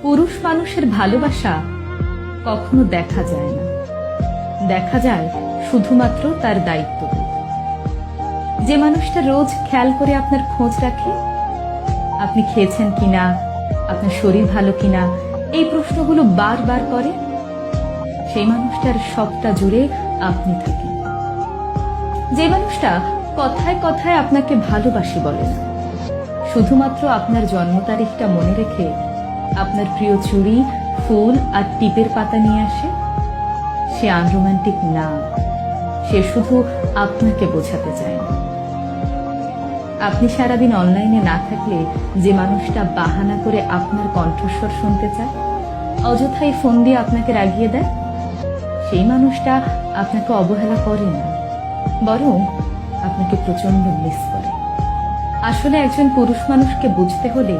পুরুষ মানুষের ভালোবাসা কখনো দেখা যায় না, দেখা যায় শুধুমাত্র তার দায়িত্ববোধ। যে মানুষটা রোজ খেয়াল করে আপনার খোঁজ রাখে, আপনি খেয়েছেন কিনা, আপনার শরীর ভালো কিনা, এই প্রশ্নগুলো বারবার করে, সেই মানুষটার সবটা জুড়ে আপনি থাকেন। যে মানুষটা কথায় কথায় আপনাকে ভালোবাসি বলে না, শুধুমাত্র আপনার জন্ম তারিখটা মনে রেখে আপনার প্রিয় চুড়ি, ফুল আর টিপের পাতা নিয়ে আসে, সে আনরোম্যান্টিক না, সে শুধু আপনাকে বোঝাতে চায় না। আপনি সারাদিন অনলাইনে না থাকলে যে মানুষটা বাহানা করে আপনার কণ্ঠস্বর শুনতে চায়, অযথাই ফোন দিয়ে আপনাকে রাগিয়ে দেয়, সেই মানুষটা আপনাকে অবহেলা করে না, বরং আপনাকে প্রচন্ড মিস করে। আসলে একজন পুরুষ মানুষকে বুঝতে হলে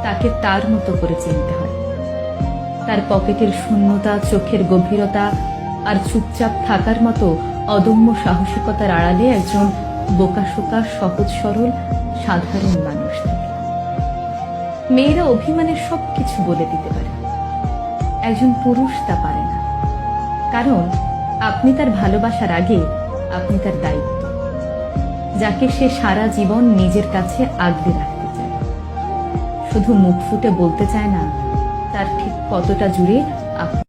তাকে তার মতো করে চিনতে হয়। তার পকেটের শূন্যতা, চোখের গভীরতা আর চুপচাপ থাকার মতো অদম্য সাহসিকতার আড়ালে একজন বোকাশোকা, সহজ সরল, সাধারণ মানুষ থাকে। মেয়েরা অভিমানের সবকিছু বলে দিতে পারে, একজন পুরুষ তা পারে না, কারণ আপনি তার ভালোবাসার আগে আপনি তার দায়িত্ব, যাকে সে সারা জীবন নিজের কাছে আগলে রাখতে চায়। শুধু মুখ ফুটে বলতে চায় না তার ঠিক কতটা জুড়ে আপনি।